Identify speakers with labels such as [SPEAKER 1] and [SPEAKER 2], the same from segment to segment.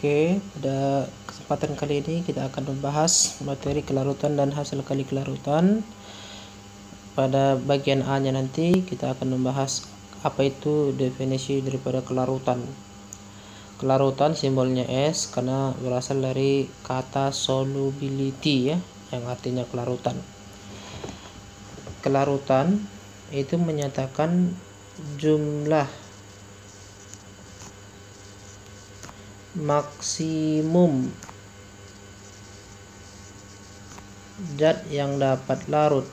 [SPEAKER 1] Oke, pada kesempatan kali ini kita akan membahas materi kelarutan dan hasil kali kelarutan. Pada bagian A nya nanti kita akan membahas apa itu definisi daripada kelarutan. Kelarutan simbolnya S karena berasal dari kata solubility ya, yang artinya kelarutan. Kelarutan itu menyatakan jumlah maksimum zat yang dapat larut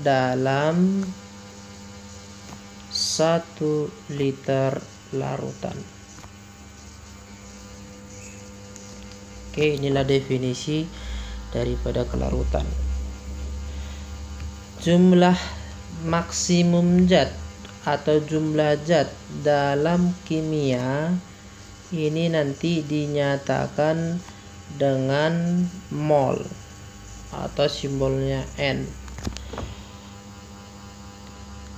[SPEAKER 1] dalam 1 liter larutan. Oke, inilah definisi daripada kelarutan. Jumlah maksimum zat atau jumlah zat dalam kimia ini nanti dinyatakan dengan mol atau simbolnya N,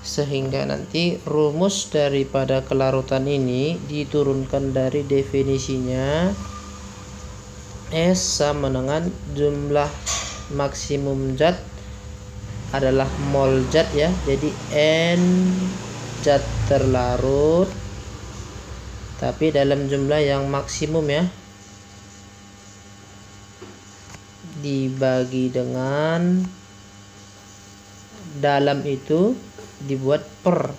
[SPEAKER 1] sehingga nanti rumus daripada kelarutan ini diturunkan dari definisinya S sama dengan jumlah maksimum zat adalah mol zat ya, jadi N zat terlarut tapi dalam jumlah yang maksimum ya, dibagi dengan dalam itu dibuat per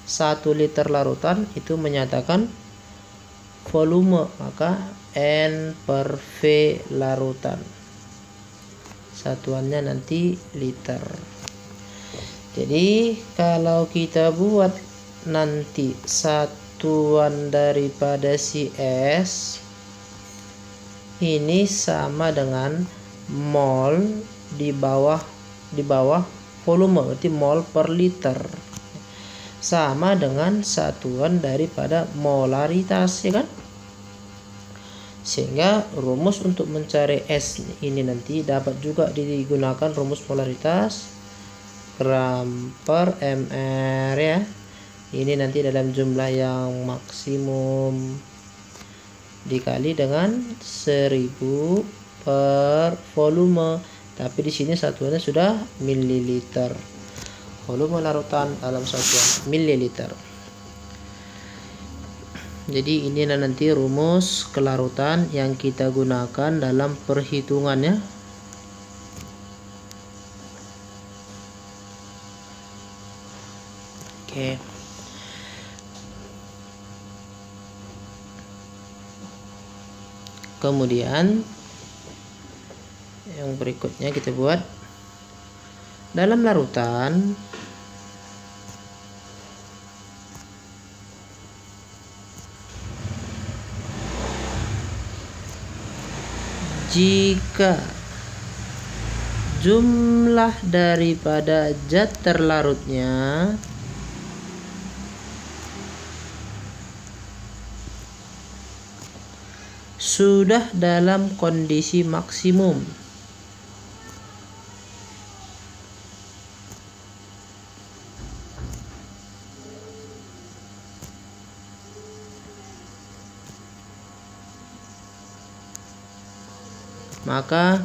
[SPEAKER 1] 1 liter larutan itu menyatakan volume, maka N per V larutan, satuannya nanti liter. Jadi kalau kita buat nanti satuan daripada si S ini sama dengan mol di bawah volume, berarti mol per liter, sama dengan satuan daripada molaritas ya kan. Sehingga rumus untuk mencari S ini nanti dapat juga digunakan rumus polaritas gram per mr ya. Ini nanti dalam jumlah yang maksimum dikali dengan 1000 per volume, tapi di sini satuannya sudah mililiter. Volume larutan dalam satuan mililiter. Jadi inilah nanti rumus kelarutan yang kita gunakan dalam perhitungannya. Oke. Kemudian yang berikutnya kita buat dalam larutan jika jumlah daripada zat terlarutnya sudah dalam kondisi maksimum, maka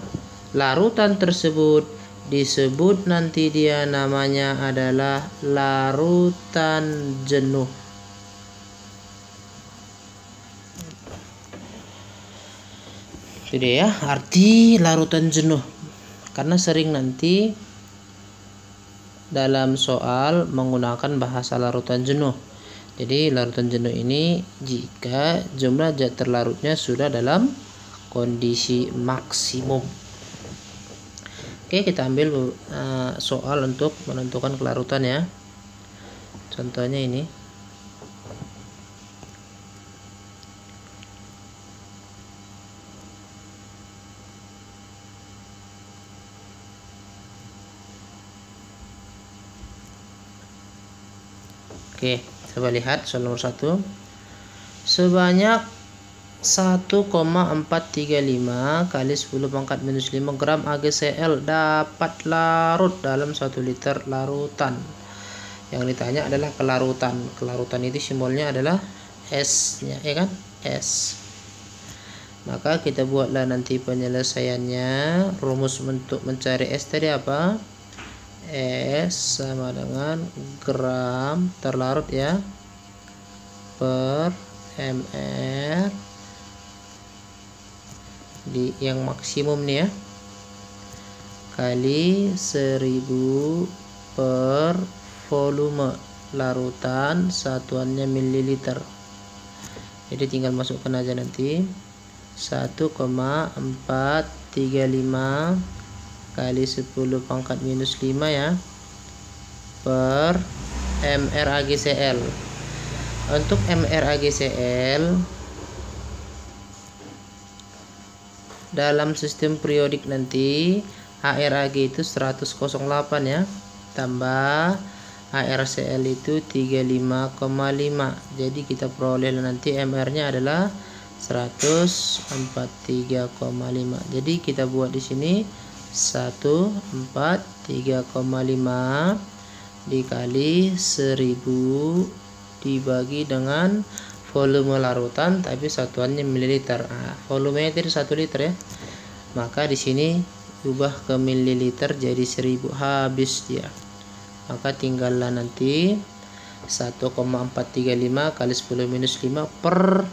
[SPEAKER 1] larutan tersebut disebut nanti dia namanya adalah larutan jenuh. Itu dia ya, arti larutan jenuh. Karena sering nanti dalam soal menggunakan bahasa larutan jenuh. Jadi larutan jenuh ini jika jumlah zat terlarutnya sudah dalam kondisi maksimum. Oke, kita ambil soal untuk menentukan kelarutan ya. Contohnya ini. Oke, coba lihat soal nomor 1. Sebanyak 1,435 kali 10 pangkat minus 5 gram AgCl dapat larut dalam 1 liter larutan. Yang ditanya adalah kelarutan. Kelarutan itu simbolnya adalah S-nya, ya kan? S. Maka kita buatlah nanti penyelesaiannya. Rumus untuk mencari S tadi apa? S sama dengan gram terlarut ya per mr di yang maksimum nih ya kali 1000 per volume larutan, satuannya mililiter. Jadi tinggal masukkan aja nanti 1,435 kali 10 pangkat minus 5 ya per mr AgCl. Untuk mr AgCl dalam sistem periodik nanti HRAg itu 108 ya, tambah HRCl itu 35,5. Jadi kita peroleh nanti mr nya adalah 143,5. Jadi kita buat di sini 143,5 dikali 1000 dibagi dengan volume larutan, tapi satuannya mililiter. Nah, volumenya tadi 1 liter ya. Maka di sini ubah ke mililiter jadi 1000, habis dia. Maka tinggallah nanti 1,435 kali 10 minus 5 per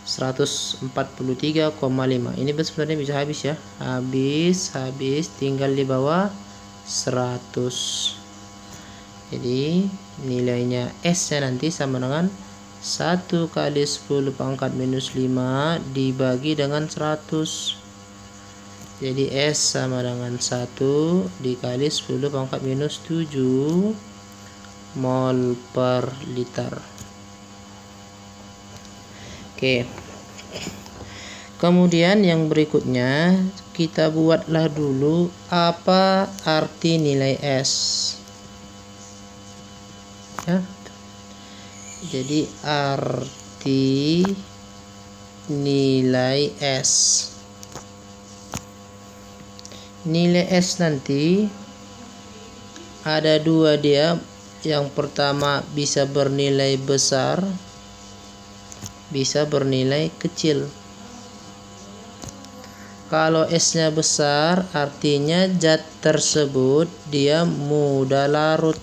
[SPEAKER 1] 143,5. Ini sebenarnya bisa habis ya. Habis tinggal di bawah 100. Jadi nilainya S nya nanti sama dengan 1 kali 10 pangkat minus 5 dibagi dengan 100. Jadi S sama dengan 1 dikali 10 pangkat minus 7 mol per liter. Oke. Kemudian yang berikutnya kita buatlah dulu apa arti nilai S. Ya. Jadi arti nilai S. Nilai S nanti ada dua dia. Yang pertama bisa bernilai besar, bisa bernilai kecil. Kalau S-nya besar artinya zat tersebut dia mudah larut.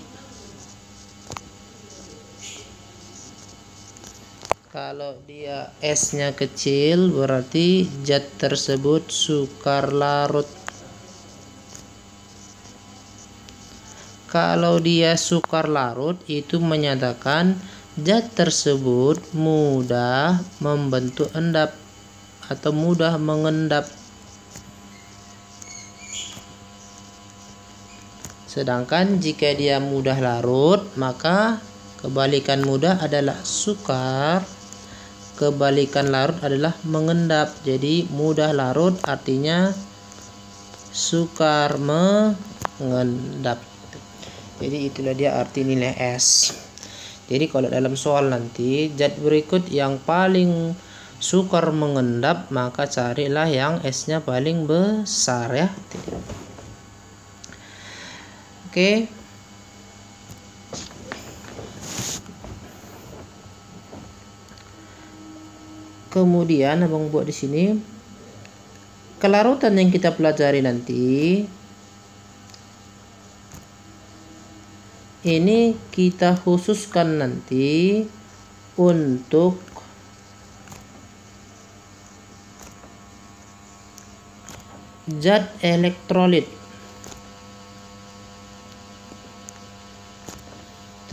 [SPEAKER 1] Kalau dia S-nya kecil berarti zat tersebut sukar larut. Kalau dia sukar larut itu menyatakan zat tersebut mudah membentuk endap atau mudah mengendap. Sedangkan jika dia mudah larut, maka kebalikan mudah adalah sukar. Kebalikan larut adalah mengendap. Jadi mudah larut artinya sukar mengendap. Jadi itulah dia arti nilai S. Jadi kalau dalam soal nanti zat berikut yang paling sukar mengendap, maka carilah yang S-nya paling besar ya. Oke. Kemudian abang buat di sini kelarutan yang kita pelajari nanti. Ini kita khususkan nanti untuk zat elektrolit.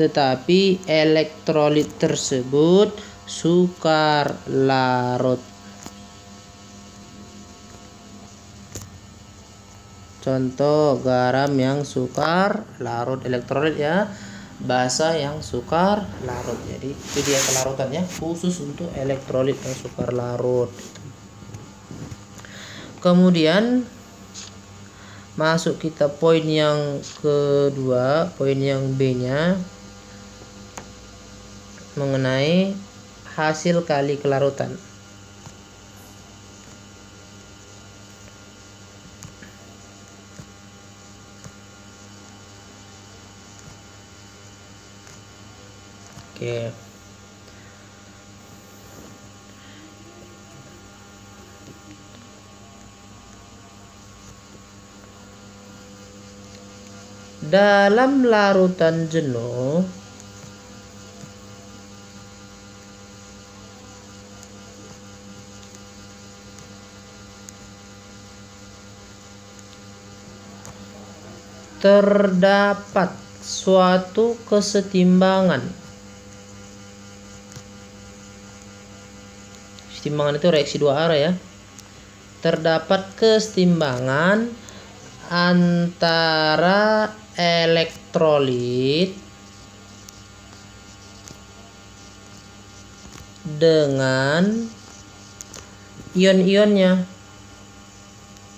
[SPEAKER 1] Tetapi elektrolit tersebut sukar larut. Contoh garam yang sukar larut, elektrolit ya, basa yang sukar larut. Jadi itu dia kelarutannya khusus untuk elektrolit yang sukar larut. Kemudian masuk kita poin yang kedua, poin yang B-nya mengenai hasil kali kelarutan. Oke. Dalam larutan jenuh, terdapat suatu kesetimbangan. Kesetimbangan itu reaksi dua arah ya. Terdapat kesetimbangan antara elektrolit dengan ion-ionnya.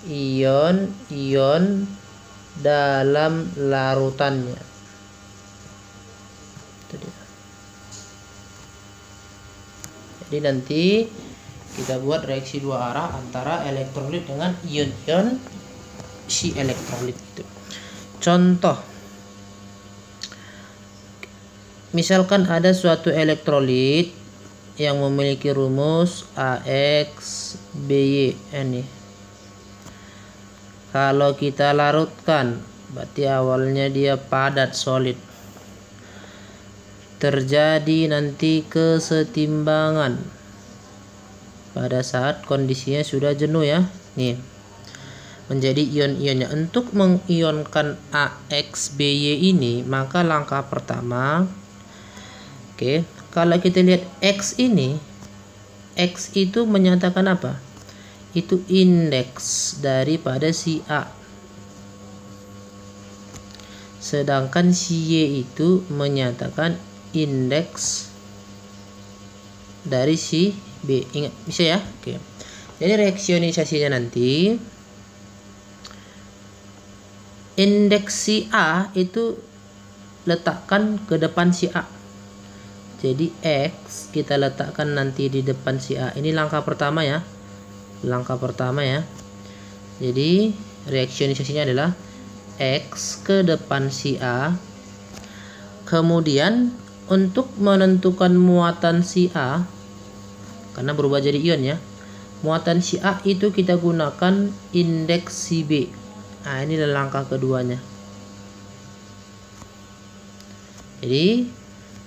[SPEAKER 1] Ion-ion dalam larutannya. Jadi nanti kita buat reaksi dua arah antara elektrolit dengan ion-ion si elektrolit itu. Contoh, misalkan ada suatu elektrolit yang memiliki rumus AX/BY ini. Kalau kita larutkan, berarti awalnya dia padat solid. Terjadi nanti kesetimbangan pada saat kondisinya sudah jenuh ya. Nih, menjadi ion-ionnya. Untuk mengionkan AX/BY ini, maka langkah pertama, oke, kalau kita lihat X ini, X itu menyatakan apa? Itu indeks daripada si A. Sedangkan si Y itu menyatakan indeks dari si B. Ingat, bisa ya? Oke. Jadi reaksionisasinya nanti indeks si A itu letakkan ke depan si A. Jadi X kita letakkan nanti di depan si A. Ini langkah pertama ya. Langkah pertama ya. Jadi reaksionisasinya adalah X ke depan si A. Kemudian untuk menentukan muatan si A, karena berubah jadi ion ya, muatan si A itu kita gunakan indeks si B. Nah, ini adalah langkah keduanya. Jadi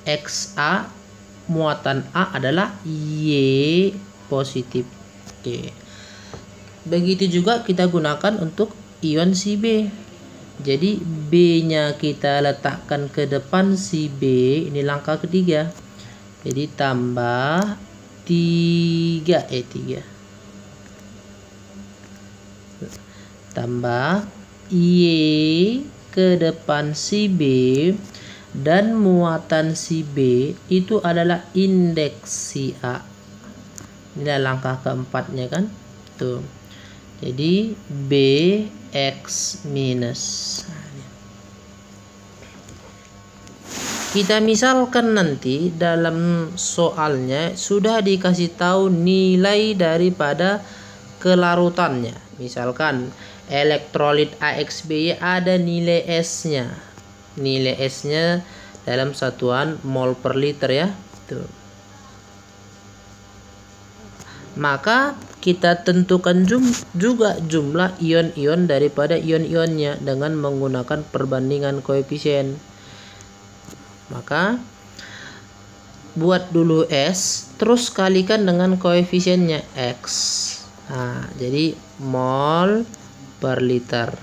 [SPEAKER 1] XA muatan A adalah Y positif. Oke. Begitu juga kita gunakan untuk ion si B. Jadi B-nya kita letakkan ke depan si B. Ini langkah ketiga. Jadi tambah 3 tambah Y ke depan si B, dan muatan si B itu adalah indeks si A. Inilah langkah keempatnya kan. Tuh. Jadi BX minus. Kita misalkan nanti dalam soalnya sudah dikasih tahu nilai daripada kelarutannya. Misalkan elektrolit AX/BY ada nilai S-nya. Nilai S-nya dalam satuan mol per liter ya. Tuh. Maka kita tentukan juga jumlah ion-ion daripada ion-ionnya dengan menggunakan perbandingan koefisien. Maka buat dulu S, terus kalikan dengan koefisiennya X. Nah, jadi mol per liter.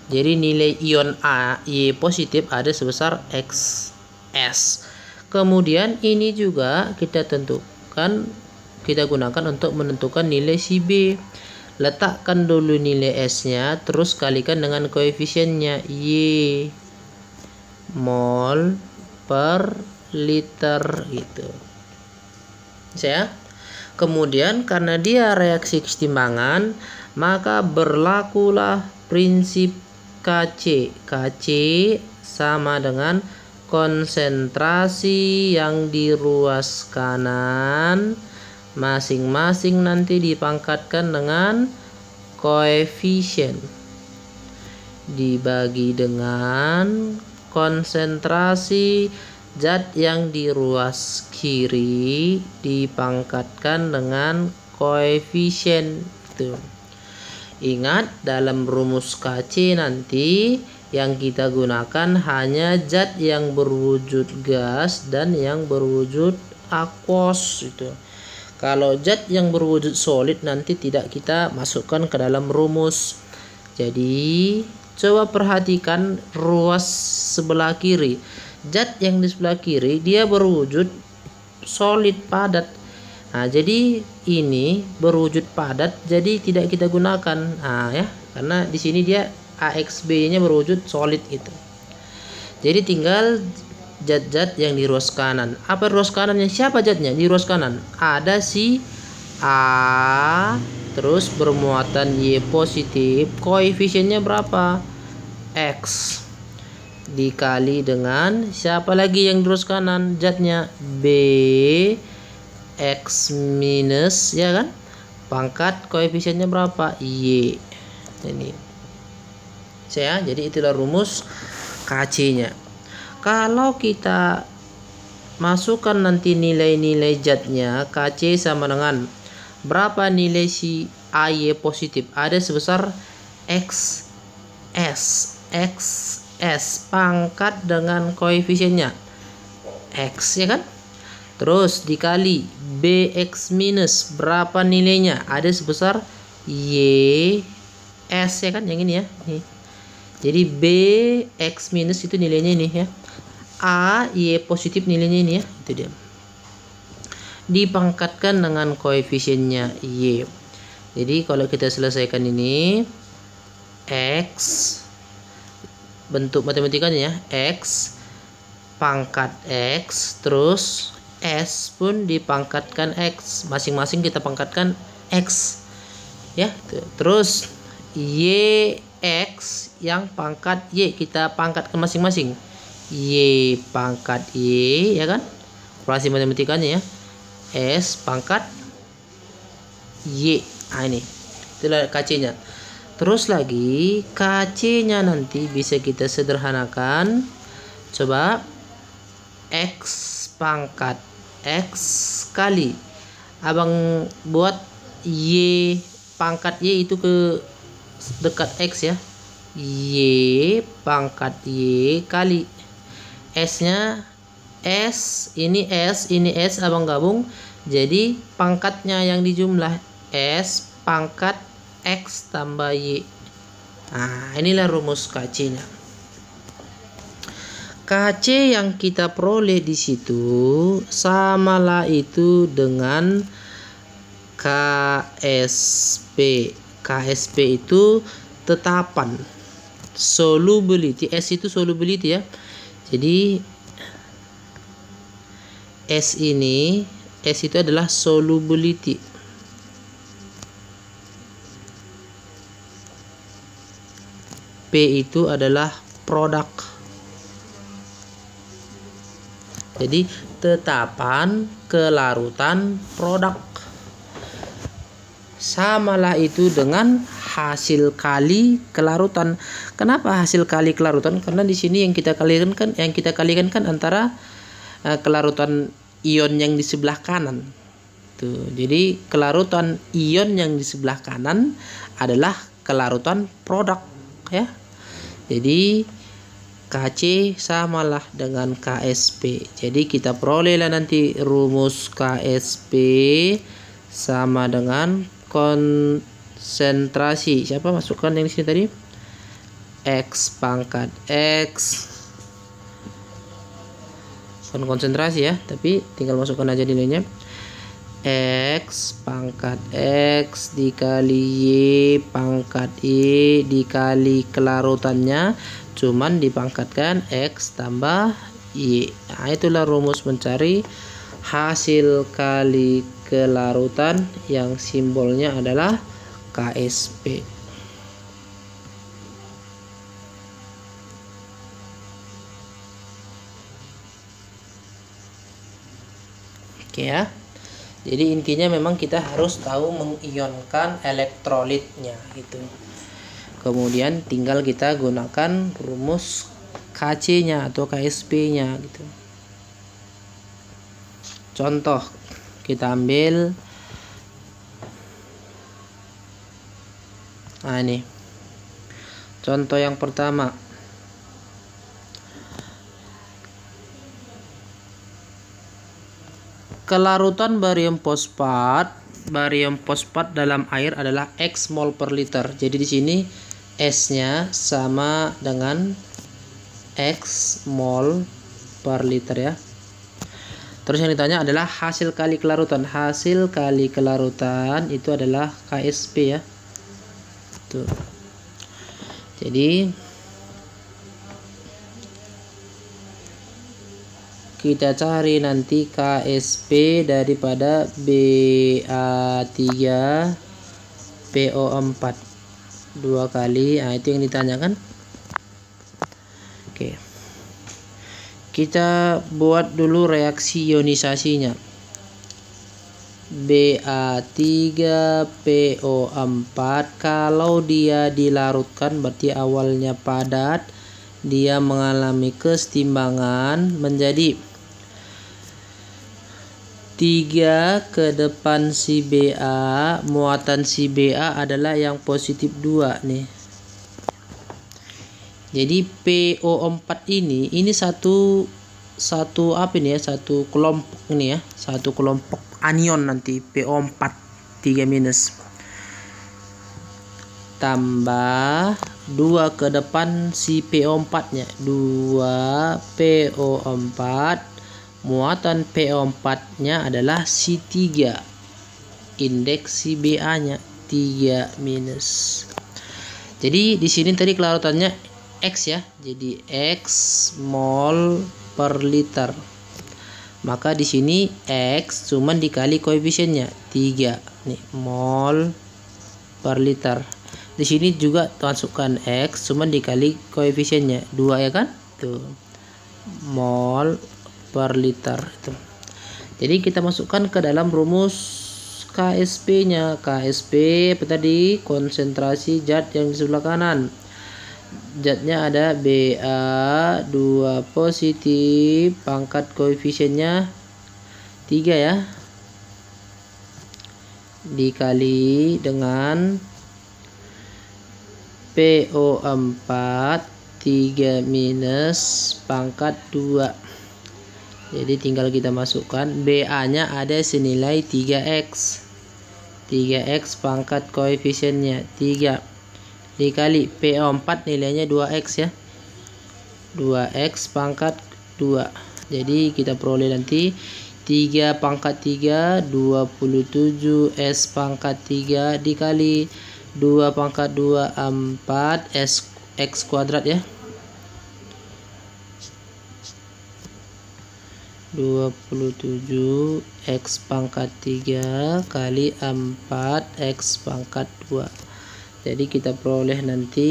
[SPEAKER 1] Jadi nilai ion A, Y positif ada sebesar XS. Kemudian ini juga kita gunakan untuk menentukan nilai si B. Letakkan dulu nilai S-nya, terus kalikan dengan koefisiennya Y mol per liter gitu. Bisa ya? Kemudian karena dia reaksi kesetimbangan, maka berlakulah prinsip KC. KC sama dengan konsentrasi yang di ruas kanan masing-masing nanti dipangkatkan dengan koefisien dibagi dengan konsentrasi zat yang di ruas kiri dipangkatkan dengan koefisien itu. Ingat, dalam rumus KC nanti yang kita gunakan hanya zat yang berwujud gas dan yang berwujud aquos itu. Kalau zat yang berwujud solid nanti tidak kita masukkan ke dalam rumus. Jadi coba perhatikan ruas sebelah kiri. Zat yang di sebelah kiri dia berwujud solid padat. Nah, jadi ini berwujud padat, jadi tidak kita gunakan. Nah, ya, karena di sini dia AXB-nya berwujud solid itu. Jadi tinggal zat-zat yang di ruas kanan. Apa ruas kanannya? Siapa zatnya di ruas kanan? Ada si A, terus bermuatan Y positif, koefisiennya berapa? X. Dikali dengan siapa lagi yang di ruas kanan? Zatnya B X minus, ya kan, pangkat koefisiennya berapa? Y. Ini saya, jadi itulah rumus KC nya. Kalau kita masukkan nanti nilai-nilai zatnya, KC sama dengan berapa nilai si AY positif? Ada sebesar X pangkat dengan koefisiennya X, ya kan. Terus dikali BX minus, berapa nilainya? Ada sebesar YS, ya kan, yang ini ya. Nih. Jadi BX minus itu nilainya ini ya. A Y positif nilainya ini ya. Itu dia. Dipangkatkan dengan koefisiennya Y. Jadi kalau kita selesaikan ini, X, bentuk matematikanya ya, X pangkat X, terus S pun dipangkatkan X, masing-masing kita pangkatkan X ya. Terus YX yang pangkat Y kita pangkat ke masing-masing, Y pangkat Y, ya kan, operasi matematikanya ya, S pangkat Y. Nah, ini itulah KC nya. Terus lagi KC nya nanti bisa kita sederhanakan. Coba X pangkat X kali, abang buat Y pangkat Y itu ke dekat X ya, Y pangkat Y kali S nya S, ini S abang gabung, jadi pangkatnya yang dijumlah S pangkat X tambah Y. Nah, inilah rumus KC nya. KC yang kita peroleh di situ samalah itu dengan KSP. KSP itu tetapan solubility, S itu solubility ya. Jadi S itu adalah solubility. P itu adalah produk. Jadi tetapan, kelarutan, produk. Samalah itu dengan hasil kali kelarutan. Kenapa hasil kali kelarutan? Karena di sini yang kita kalikan kan antara kelarutan ion yang di sebelah kanan. Tuh, jadi kelarutan ion yang di sebelah kanan adalah kelarutan produk ya. Jadi KC samalah dengan KSP. Jadi kita perolehlah nanti rumus KSP sama dengan konsentrasi. Siapa masukkan yang di sini tadi? X pangkat X. Konsentrasi ya, tapi tinggal masukkan aja nilainya. X pangkat X dikali Y pangkat Y dikali kelarutannya, cuman dipangkatkan X tambah Y. Nah, itulah rumus mencari hasil kali kelarutan yang simbolnya adalah KSP. Oke ya. Jadi intinya memang kita harus tahu mengionkan elektrolitnya gitu. Kemudian tinggal kita gunakan rumus KC-nya atau KSP-nya gitu. Contoh, kita ambil ini contoh yang pertama. Kelarutan barium fosfat dalam air adalah X mol per liter. Jadi di sini S-nya sama dengan X mol per liter ya. Terus yang ditanya adalah hasil kali kelarutan. Hasil kali kelarutan itu adalah KSP ya. Tuh. Jadi kita cari nanti KSP daripada Ba3PO4 dua kali. Nah, itu yang ditanyakan. Oke. Kita buat dulu reaksi ionisasinya. Ba3PO4 kalau dia dilarutkan berarti awalnya padat, dia mengalami kesetimbangan menjadi 3 ke depan si Ba, muatan si Ba adalah yang positif 2 nih. Jadi PO4 ini satu apa ini ya, satu kelompok ini ya, satu kelompok anion nanti PO4 3 minus tambah 2 ke depan si PO4 nya, 2 PO4, muatan PO4 nya adalah si 3, indeks si Ba nya 3 minus. Jadi di sini tadi kelarutannya X ya, jadi X mol per liter. Maka di sini X cuman dikali koefisiennya 3 nih, mol per liter. Di sini juga masukkan X cuman dikali koefisiennya 2 ya kan? Tuh. Mol per liter itu. Jadi kita masukkan ke dalam rumus KSP-nya. KSP apa tadi? Konsentrasi zat yang di sebelah kanan. Zatnya ada Ba2 positif, pangkat koefisiennya 3 ya, dikali dengan PO4 3 minus pangkat 2. Jadi tinggal kita masukkan Ba nya ada senilai 3X, 3X pangkat koefisiennya 3 dikali PO4 nilainya 2X ya, 2X pangkat 2. Jadi kita peroleh nanti 3 pangkat 3 27 S pangkat 3 dikali 2 pangkat 2 4 X kuadrat ya, 27 X pangkat 3 kali 4 X pangkat 2. Jadi kita peroleh nanti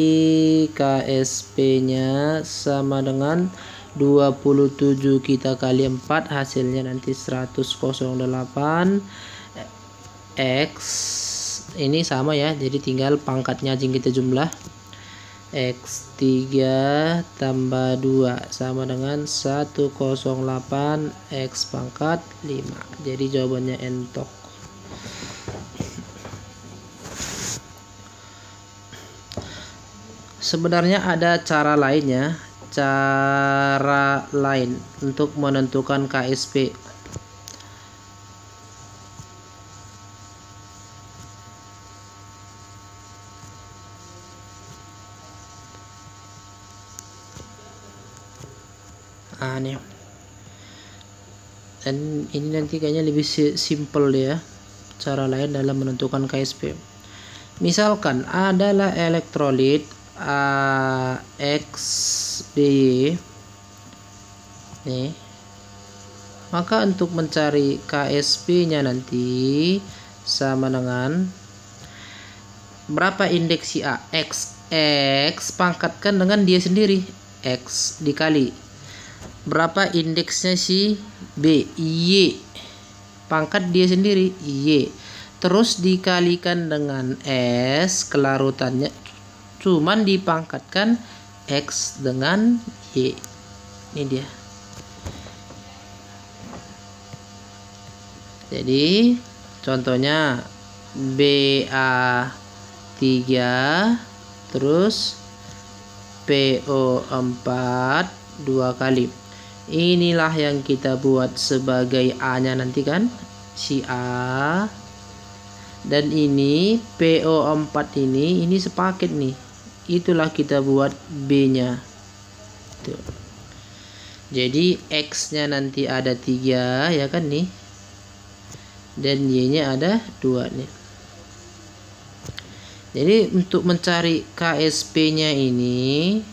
[SPEAKER 1] KSP nya sama dengan 27 kita kali 4, hasilnya nanti 108 X. Ini sama ya, jadi tinggal pangkatnya aja kita jumlah. X3 tambah 2 sama dengan 108 X pangkat 5. Jadi jawabannya entok. Sebenarnya ada cara lainnya, cara lain untuk menentukan KSP. Nih. Dan ini nanti kayaknya lebih simple ya, cara lain dalam menentukan KSP. Misalkan adalah elektrolit AXBY nih, maka untuk mencari KSP nya nanti sama dengan berapa indeks si A, X pangkatkan dengan dia sendiri, X dikali berapa indeksnya si B, Y pangkat dia sendiri, Y, terus dikalikan dengan S kelarutannya, cuman dipangkatkan X dengan Y. Ini dia. Jadi contohnya BA3 terus PO4 2 kali. Inilah yang kita buat sebagai A-nya nanti kan, si A. Dan ini PO4 ini sepaket nih. Itulah kita buat B-nya. Tuh. Jadi X-nya nanti ada 3 ya kan nih. Dan Y-nya ada 2 nih. Jadi untuk mencari KSP-nya ini,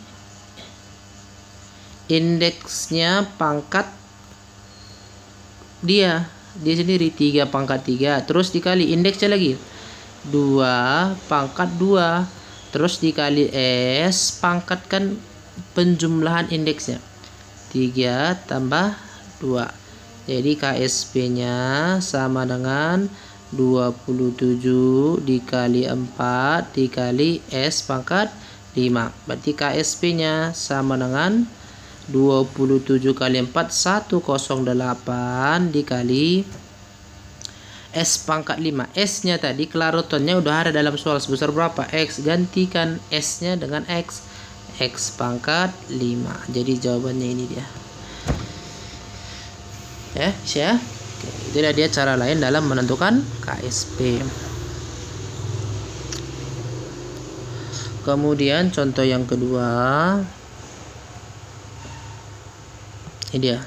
[SPEAKER 1] indeksnya pangkat dia sendiri 3 pangkat 3, terus dikali indeksnya lagi 2 pangkat 2, terus dikali S pangkat kan penjumlahan indeksnya 3 tambah 2. Jadi KSP-nya sama dengan 27 dikali 4 dikali S pangkat 5. Berarti KSP-nya sama dengan 27 kali 4 108 dikali S pangkat 5. S-nya tadi klarutonnya udah ada dalam soal sebesar berapa? X. Gantikan S-nya dengan X. X pangkat 5. Jadi jawabannya ini dia. Ya, bisa. Itulah dia cara lain dalam menentukan KSP. Kemudian contoh yang kedua, ini dia.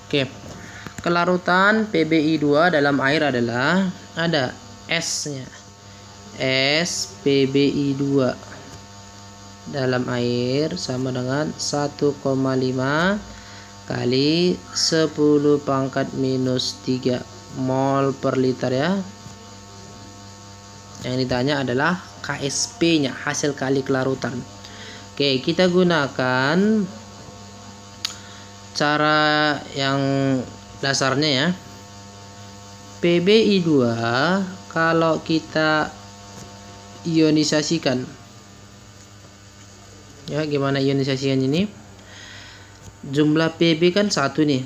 [SPEAKER 1] Oke. Kelarutan PbI2 dalam air adalah ada S-nya. S PbI2 dalam air sama dengan 1,5 kali 10 pangkat minus 3 mol per liter ya. Yang ditanya adalah KSP-nya, hasil kali kelarutan. Oke, kita gunakan cara yang dasarnya ya. PbI2 kalau kita ionisasikan, ya gimana ionisasikan ini? Jumlah Pb kan 1 nih,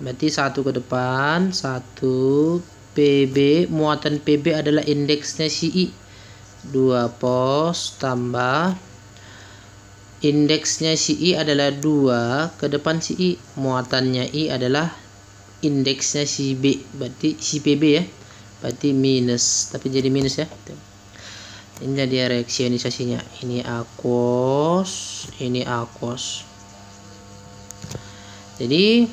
[SPEAKER 1] berarti 1 ke depan, 1 Pb, muatan Pb adalah indeksnya si I, 2 pos tambah indeksnya si I adalah 2 ke depan si I, muatannya I adalah indeksnya si B, berarti si PB ya, berarti minus, tapi jadi minus ya. Ini dia reaksi ionisasinya, ini aquos, ini aquos. Jadi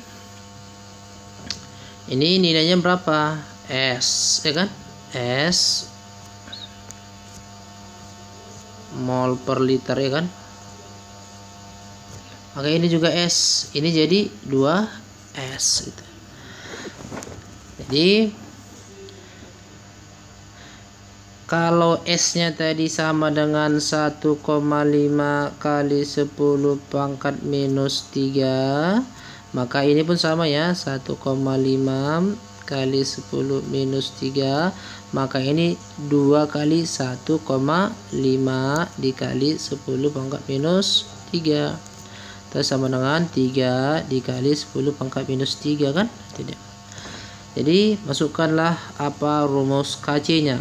[SPEAKER 1] ini nilainya berapa? S ya kan, S mol per liter ya kan. Oke, ini juga S, ini jadi 2S gitu. Jadi kalau S-nya tadi sama dengan 1,5 kali 10 pangkat minus 3, maka ini pun sama ya, 1,5 kali 10 minus 3, maka ini 2 kali 1,5 dikali 10 pangkat minus 3, terus sama dengan 3 dikali 10 pangkat minus 3 kan. Tidak. Jadi masukkanlah apa rumus KC-nya.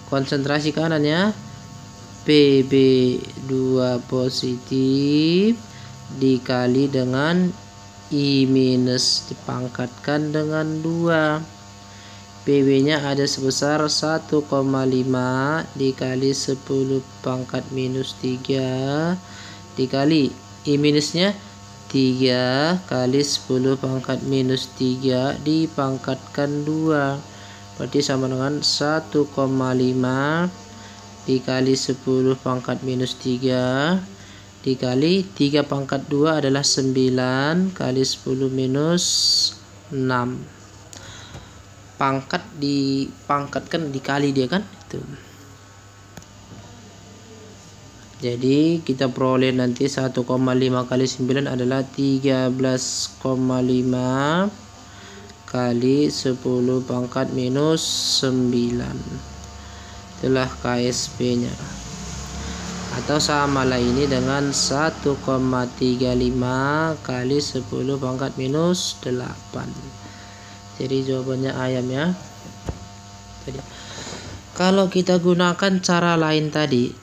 [SPEAKER 1] Konsentrasi kanannya Pb2 positif dikali dengan I minus dipangkatkan dengan 2. Pb-nya ada sebesar 1,5 dikali 10 pangkat minus 3 dikali I minusnya 3 kali 10 pangkat minus 3 dipangkatkan 2, berarti sama dengan 1,5 dikali 10 pangkat minus 3 dikali 3 pangkat 2 adalah 9 kali 10 minus 6. Pangkat dipangkatkan dikali dia kan itu. Jadi kita peroleh nanti 1,5 kali 9 adalah 13,5 kali 10 pangkat minus 9. Itulah KSP nya, atau samalah ini dengan 1,35 kali 10 pangkat minus 8. Jadi jawabannya ayam ya. Kalau kita gunakan cara lain tadi,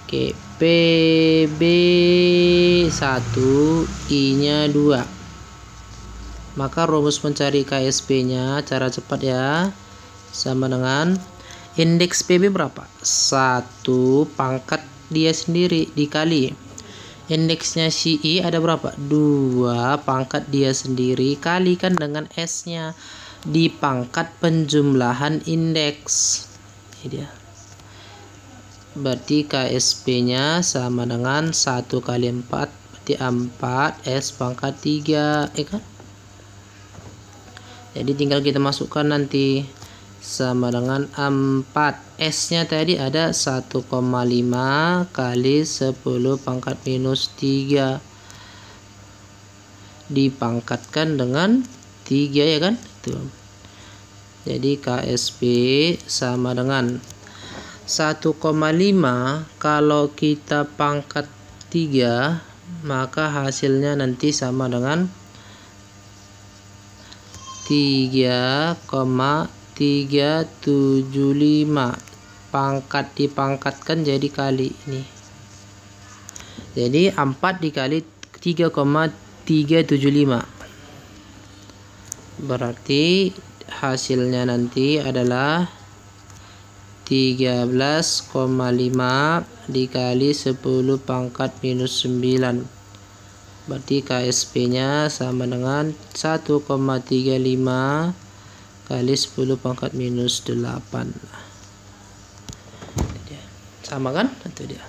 [SPEAKER 1] oke, PB 1 I nya 2, maka rumus mencari KSP nya cara cepat ya, sama dengan indeks PB berapa? 1 pangkat dia sendiri dikali indeksnya si I ada berapa? 2 pangkat dia sendiri kalikan dengan S nya di pangkat penjumlahan indeks. Ini dia. Berarti KSP nya sama dengan 1 kali 4 berarti 4 S pangkat 3 ya kan? Jadi tinggal kita masukkan nanti sama dengan 4. S nya tadi ada 1,5 kali 10 pangkat minus 3 dipangkatkan dengan 3 ya kan? Tuh. Jadi KSP sama dengan 1,5 kalau kita pangkat 3, maka hasilnya nanti sama dengan 3,375. Pangkat dipangkatkan jadi kali ini. Jadi 4 dikali 3,375. Berarti hasilnya nanti adalah 13,5 dikali 10 pangkat minus 9. Berarti KSP nya sama dengan 1,35 kali 10 pangkat minus 8. Sama kan? Itu dia.